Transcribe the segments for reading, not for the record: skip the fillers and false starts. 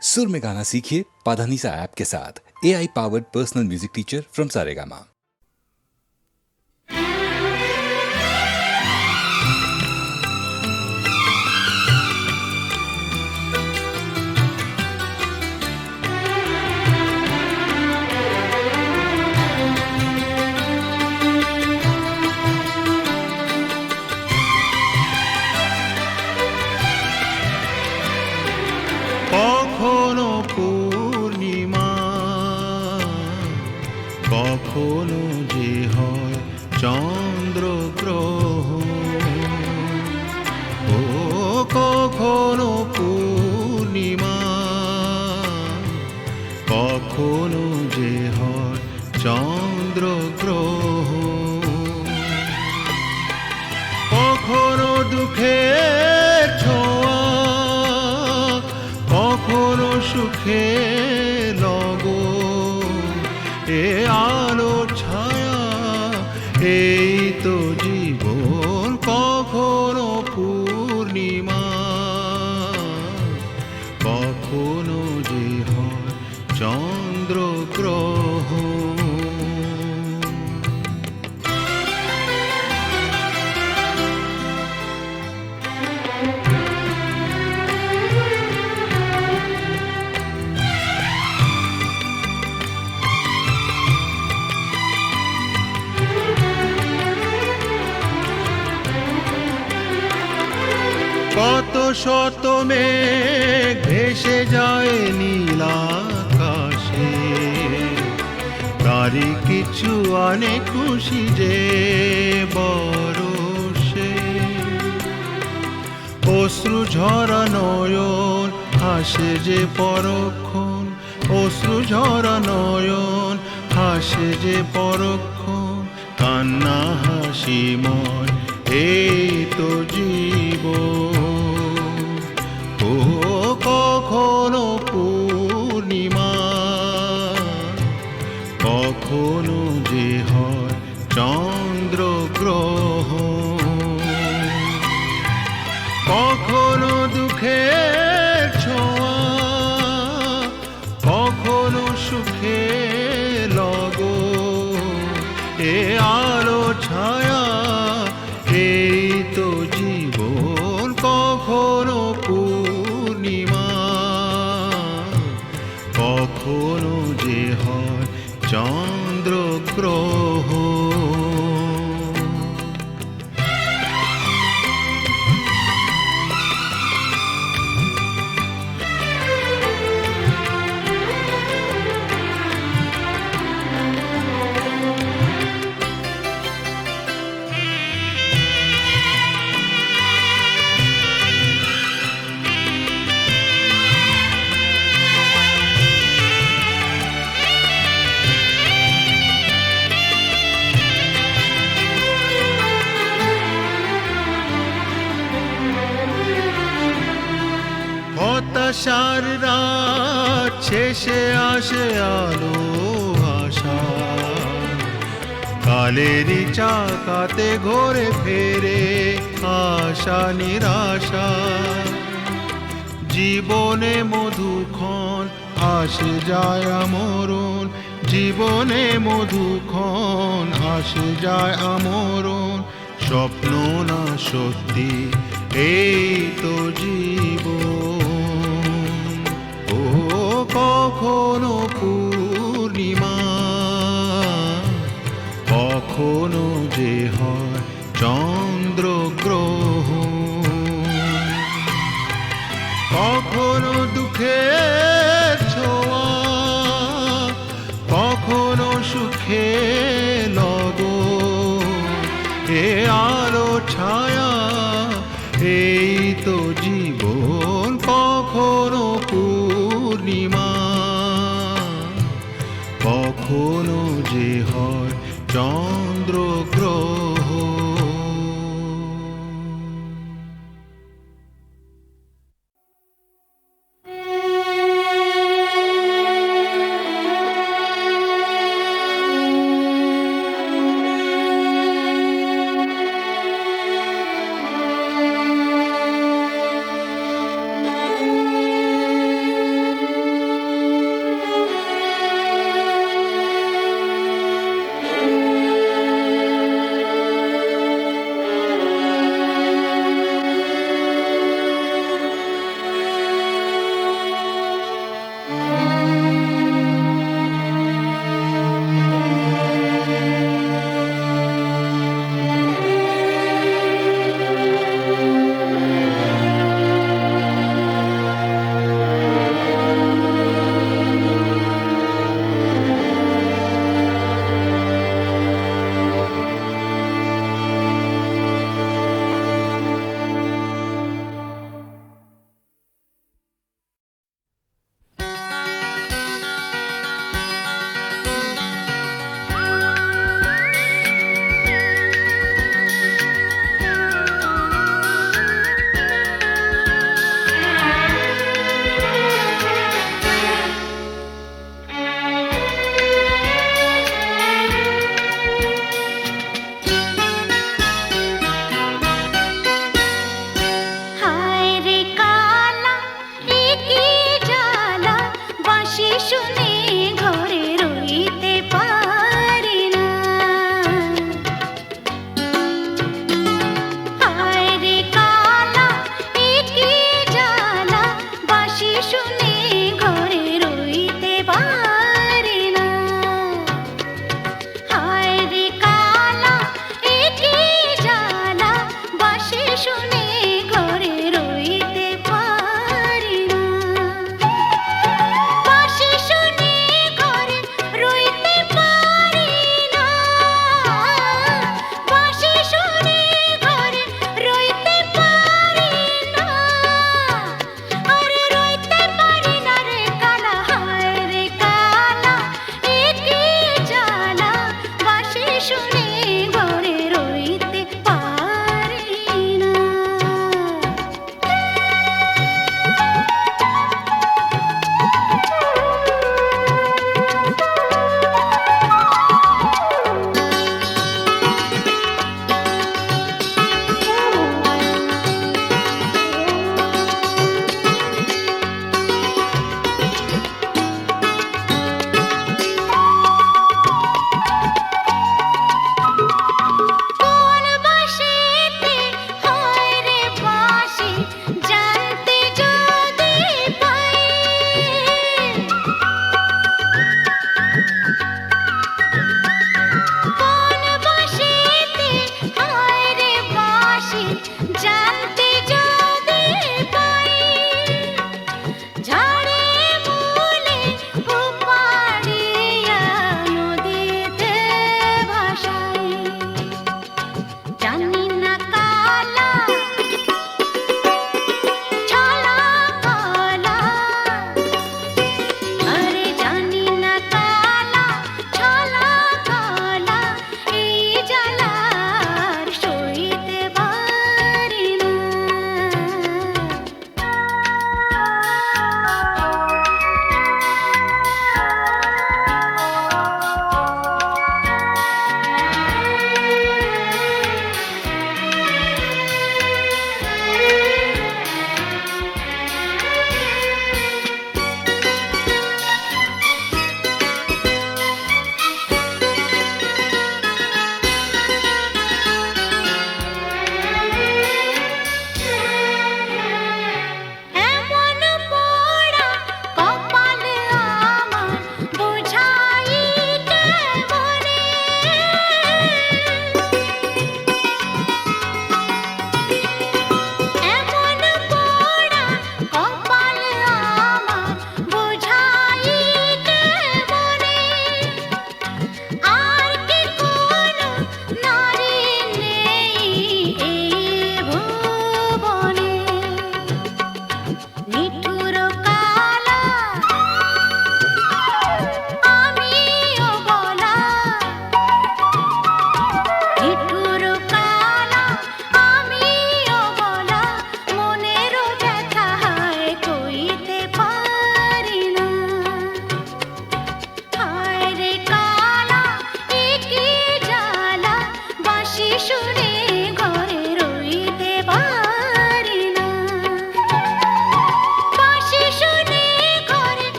सुर में गाना सीखिए पाधानीसा ऐप के साथ। AI powered personal music teacher from Saregama. কখনো পূর্ণিমা, কখনো যে হয় চন্দ্রগ্রহণ। ও কখনো পূর্ণিমা, কখনো যে হয় চন্দ্রগ্রহণ। কখনো দুঃখের ছোঁয়া, কখনো সুখে লগন। এ আলো ছায়া এই তো জীবন। কখনো পূর্ণিমা, কখনো যে হয় চন্দ্রগ্রহণ। কত শত মেঘ ভেসে যায় নীল আকাশে, তারই কিছু আনে খুশি যে বরষে। অশ্রু ঝরা নয়ন হাসে যে পরক্ষণ, অশ্রু ঝরা নয়ন হাসে যে পরক্ষণ। কান্না হাসিময় এই তো জীবন। ও কখনো পূর্ণিমা, কখনো যে হয় চন্দ্রগ্রহণ। কখনো দুঃখের ছোঁয়া, কখনো সুখে লগন। এ আলো ছায়া এই তো জীবন। কখনো পূর্ণিমা, কখনো যে হয় চন্দ্রগ্রহণ। হতাশার রাত শেষে আসে আলো আশা, কালেরই চাকাতে ঘোরে ফেরে আশা নিরাশা। জীবনে মধুক্ষণ আসে যায় আমরণ, জীবনে মধুক্ষণ আসে যায় আমরণ। স্বপ্ন না সত্যি এই তো জীবন। ও কখনো পূর্ণিমা, কখনো যে হয় চন্দ্রগ্রহণ। কখনো দুঃখের ছোঁয়া, কখনো সুখে লগন। এ আলো ছায়া এই তো জীবন। কখনো পূর্ণিমা, কখনো যে হয় চন্দ্রগ্রহণ।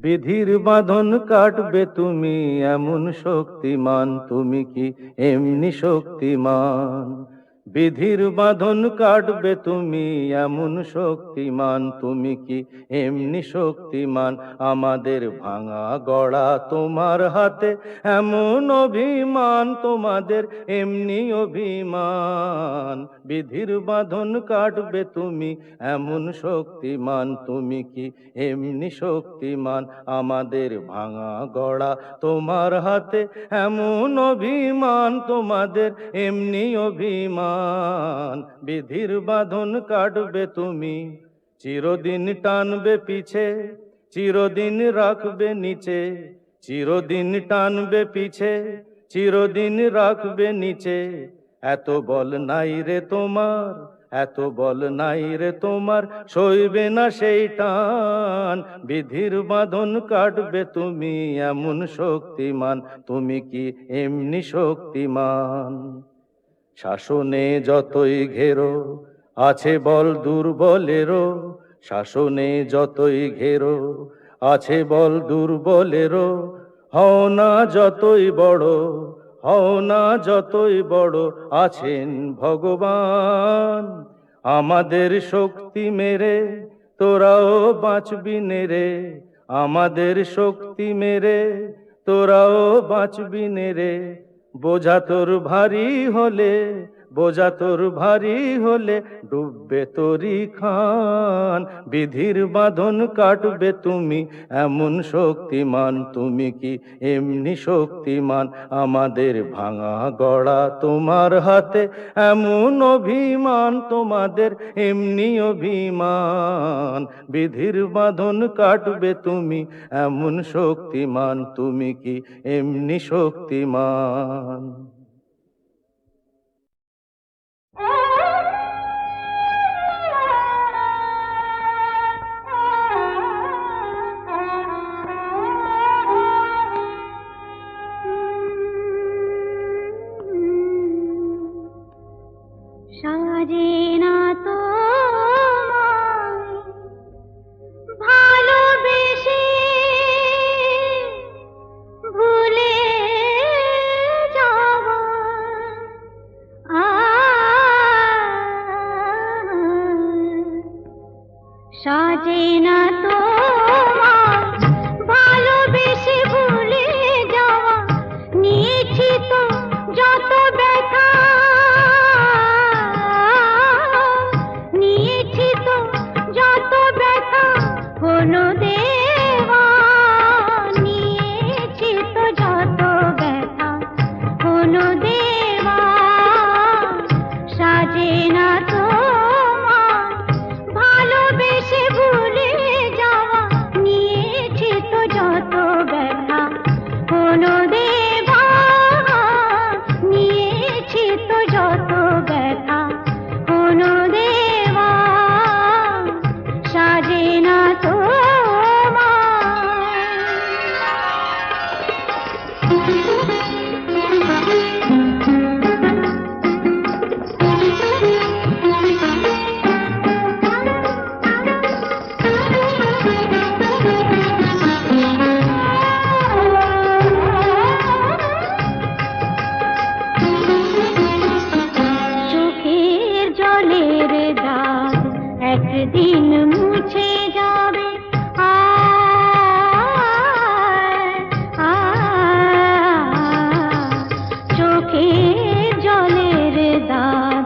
বিধির বাঁধন কাটবে তুমি এমন শক্তিমান, তুমি কি এমনি শক্তিমান? বিধির বাঁধন কাটবে তুমি এমন শক্তিমান, তুমি কি এমনি শক্তিমান? আমাদের ভাঙা গড়া তোমার হাতে এমন অভিমান, তোমাদের এমনি অভিমান। বিধির বাঁধন কাটবে তুমি এমন শক্তিমান, তুমি কি এমনি শক্তিমান? আমাদের ভাঙা গড়া তোমার হাতে এমন অভিমান, তোমাদের এমনি অভিমান। বিধির বাঁধন কাটবে তুমি, চিরদিন টানবে পিছে, চিরদিন রাখবে নিচে। চিরদিন টানবে পিছে, চিরদিন রাখবে নিচে। এত বল নাই রে তোমার, এত বল নাই রে তোমার, সইবে না সেই টান। বিধির বাঁধন কাটবে তুমি এমন শক্তিমান, তুমি কি এমনি শক্তিমান? শাসনে যতই ঘেরো আছে বল দুর্বলেরও, শাসনে যতই ঘেরো আছে বল দুর্বলেরও। হও না যতই বড়, হও না যতই বড়, আছেন ভগবান। আমাদের শক্তি মেরে তোরাও বাঁচবি নেরে, আমাদের শক্তি মেরে তোরাও বাঁচবি নেরে। বোঝা তোর ভারী হলে, বোঝা তোর ভারী হলে, ডুববে তোরি খান। বিধির বাঁধন কাটবে তুমি এমন শক্তিমান, তুমি কি এমনি শক্তিমান? আমাদের ভাঙা গড়া তোমার হাতে এমন অভিমান, তোমাদের এমনি অভিমান। বিধির বাঁধন কাটবে তুমি এমন শক্তিমান, তুমি কি এমনি শক্তিমান? সাজে না তোমায় ভালোবেসে ভুলে যাওয়া, সাজে না তোমায় ভালোবেসে ভুলে যাওয়া। নিয়েছি তো যত ব্যথা, নিয়েছি তো যত ব্যথা, হলো দেওয়া। নিয়েছি তো যত ব্যথা, হলো দেওয়া। সাজে না তোমায় ভালোবেসে ভুলে যাওয়া। নিয়েছি তো যত ব্যথা, হলো দেওয়া। নিয়েছি তো যত ব্যথা, হলো দেওয়া। সাজে না চোখের জলের দাগ একদিন মুছে যাবে। চোখের জলের দাগ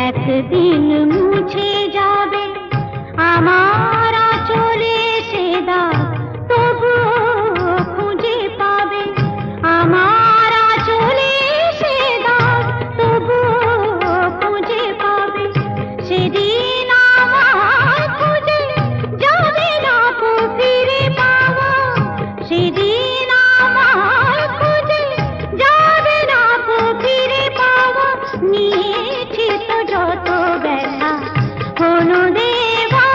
একদিন মুছে যাবে। আমার চলে সে দাগ তবুও খুঁজে পাবে। আমার চলে সে দাগ তবুও খুঁজে পাবে। সেদিন আমার খুঁজে যাবে না কো ফিরে পাওয়া। সেদিন আমার খুঁজে যাবে না কো ফিরে পাওয়া। নিয়েছি তো যত ব্যথা, হলো দেওয়া।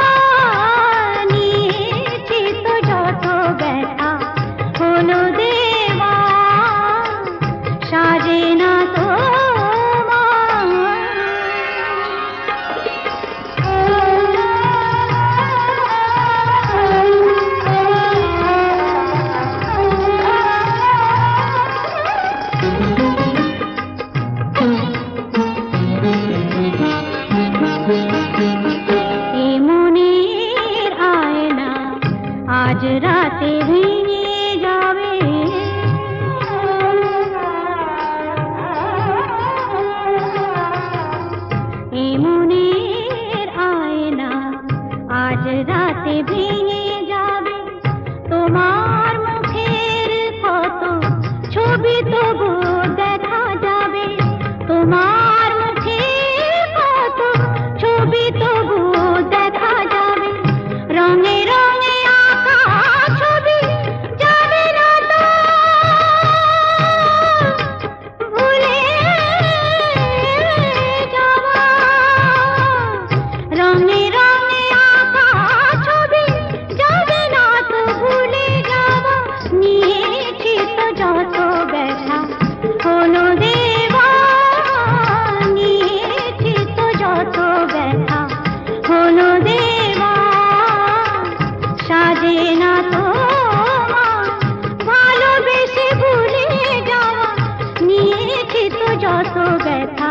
যত ব্যথা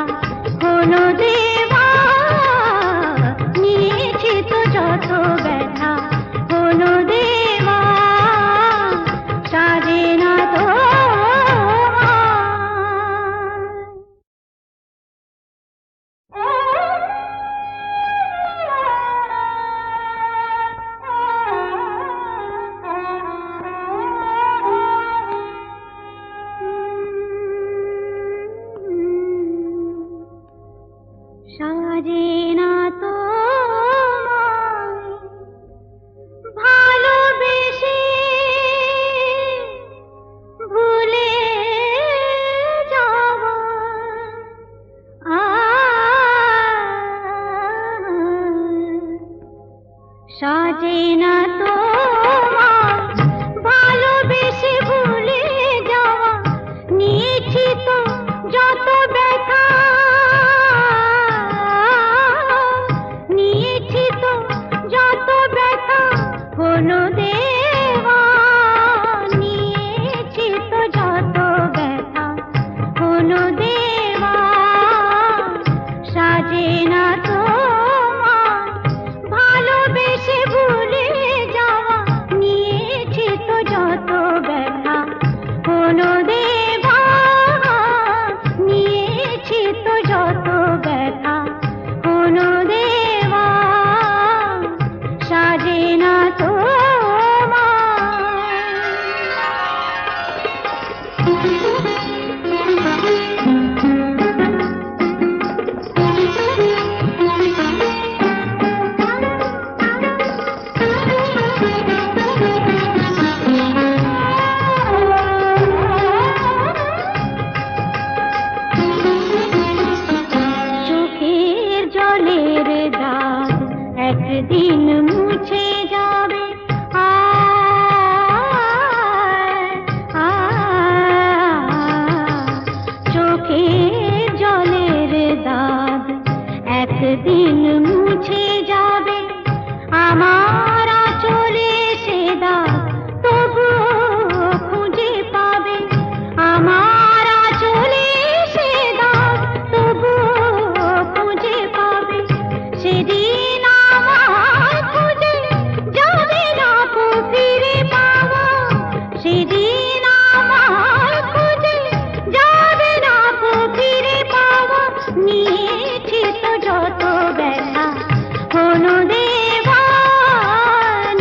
হলো দেওয়া, নিয়েছি তো যত ব্যথা হলো দেওয়া, সাজে না তো সাজে না তো ভালোবেসে ভুলে যাব, সাজে না তো ভালোবেসে ভুলে যাওয়া, নিয়েছি তো যত ব্যথা, নিয়েছি তো যত ব্যথা হলো দেওয়া, নিয়েছি তো যত ব্যথা হলো দেওয়া, সাজে না তো ভালোবেসে ভুলে যাওয়া, নিয়েছি তো যত ব্যথা হলো দেওয়া, নিয়েছি তো যত ব্যথা হলো দেওয়া, সাজে না তো চোখের জলের দাগ একদিন মুছে যাবে, চোখের জলের দাগ একদিন মুছে যাবে, আমার চলে সে দাগ তবুও খুঁজে পাবে, আমার চলে সে দাগ তবুও খুঁজে পাবে, সেদিন আমার খুঁজে যাবে না কো ফিরে পাওয়া, সেদিন আমার খুঁজে যাবে না কো ফিরে পাওয়া, নিয়েছি তো যত ব্যথা হলো দেওয়া,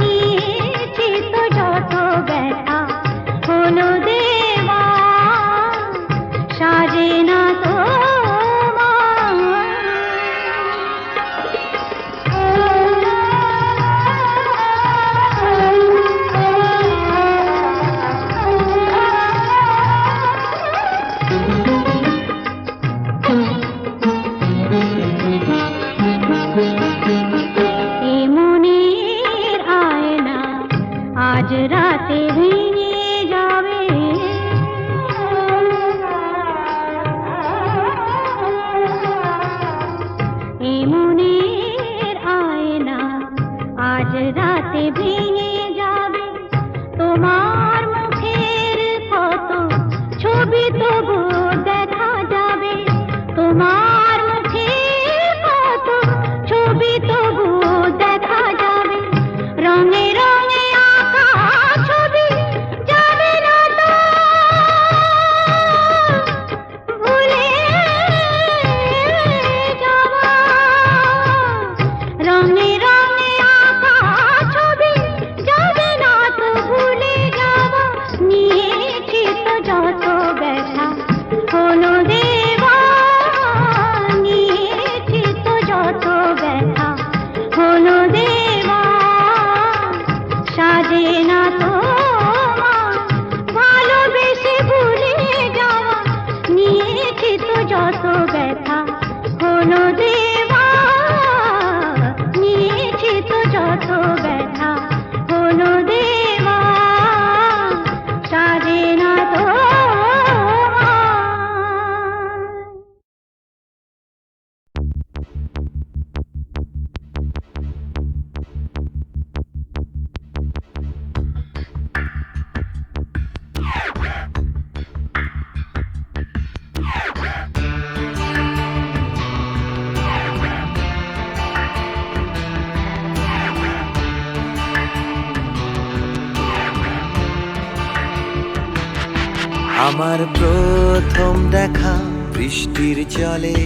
নিয়েছি তো যত ব্যথা হলো দেওয়া, সাজে না তো এ মনের আয়না আজ রাতে ভেঙে যাবে, এ মনের আয়না আজ রাতে ভেঙে যাবে, তোমার মুখের কত ছবি তবু দেখা যাবে, তোমার মুখের কত ছবি তবু দেখা যাবে, রঙে রঙে আঁকা ছবি যাবে না তো ভুলে যাওয়া, রঙে রঙে আঁকা ছবি যাবে না তো ভুলে যাওয়া, নিয়েছি তো যত ব্যথা হলো দেওয়া, নিয়েছি তো যত ব্যথা হলো দেওয়া, সাজে না তো ভালোবেসে ভুলে যাওয়া, নিয়েছি তো যত ব্যথা হলো দেওয়া, নিয়েছি তো যত ব্যথা হলো দেওয়া, সাজে না তো আমার প্রথম দেখা বৃষ্টির জলে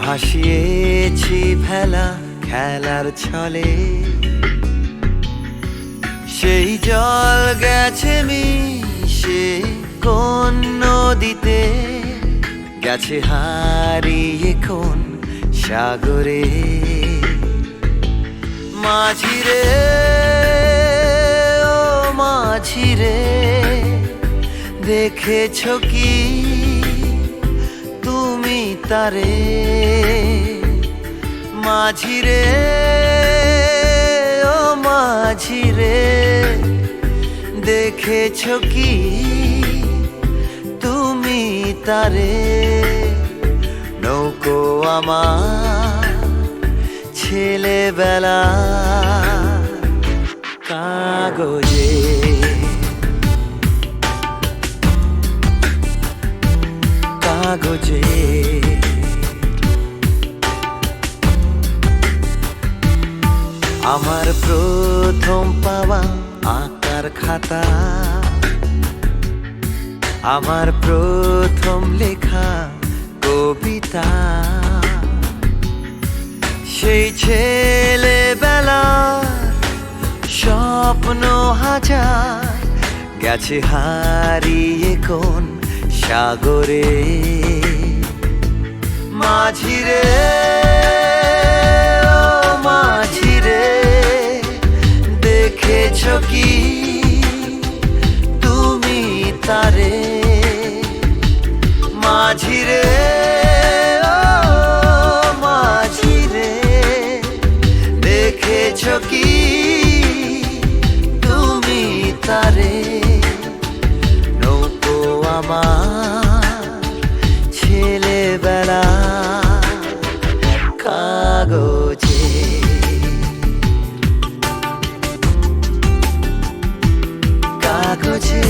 ভাসিয়েছি ভেলা খেলার ছলে, সেই জল গেছে মিশে কোন নদীতে, গেছে হারিয়ে কোন সাগরে। মাঝিরে ও মাঝিরে, দেখেছো কি তুমি তারে? মাঝিরে ও মাঝিরে, দেখেছো কি তুমি তারে? নৌকো আমার ছেলেবেলা কাগজে, কাগজে। আমার প্রথম পাওয়া আঁকার খাতা, আমার প্রথম লেখা কবিতা, সেই ছেলেবেলার স্বপ্ন হাজার, গেছে হারিয়ে কোন সাগরে। মাঝিরে ও মাঝিরে, দেখেছো কি তুমি তারে? মাঝিরে ও মাঝিরে, দেখেছো কি তুমি তারে? নৌকো আমার ছেলেবেলা কাগজে, কাগজে।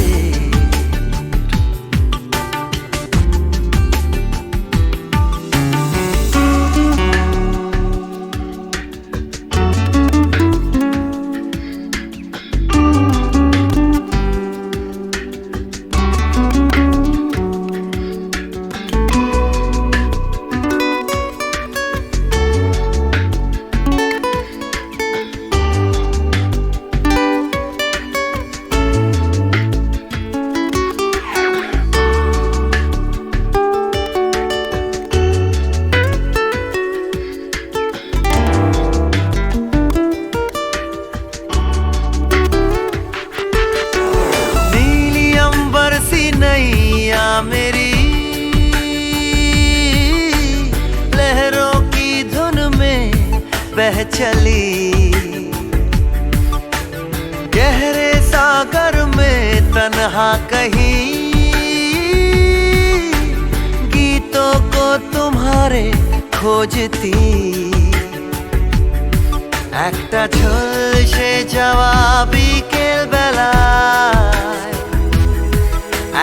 नैया मेरी लहरों की धुन में बह चली, गहरे सागर में तन्हा कहीं गीतों को तुम्हारे खोजती। একটা ঝলসে যাওয়া বিকেল বেলায়,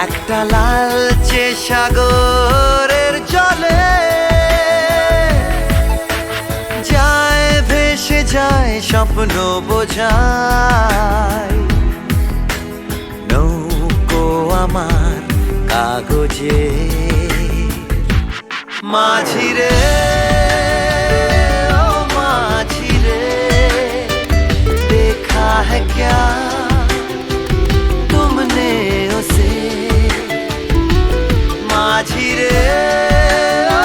একটা লালচে সাগরের জলে যায় ভেসে যায় স্বপ্ন বোঝায়। নৌকো আমার কাগজে, মাঝিরে ও মাঝিরে, देखा है क्या तुमने उसे? माझिरे ओ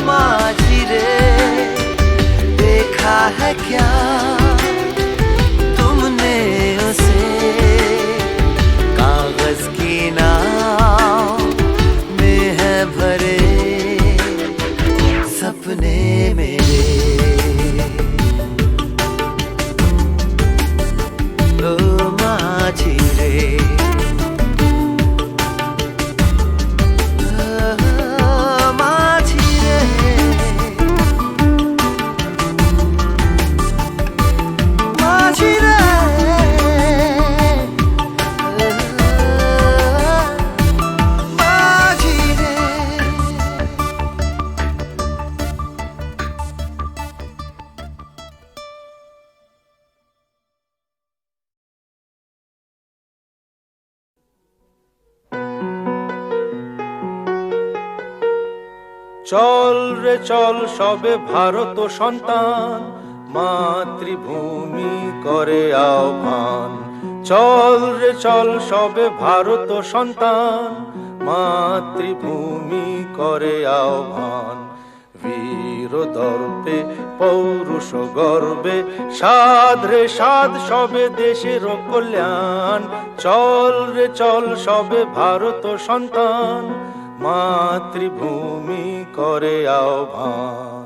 माझिरे, देखा है क्या तुमने उसे? कागज की नाव में है भरे सपने मेरे। চল রে চল সবে ভারত সন্তান, মাতৃভূমি করে আহ্বান। চল রে চল সবে ভারত সন্তান, মাতৃভূমি করে আহ্বান। বীর দর্পে পৌরুষ গর্বে সাধ রে সাধ সবে দেশের কল্যাণ। চল রে চল সবে ভারত সন্তান, মাতৃভূমি করে আহ্বান।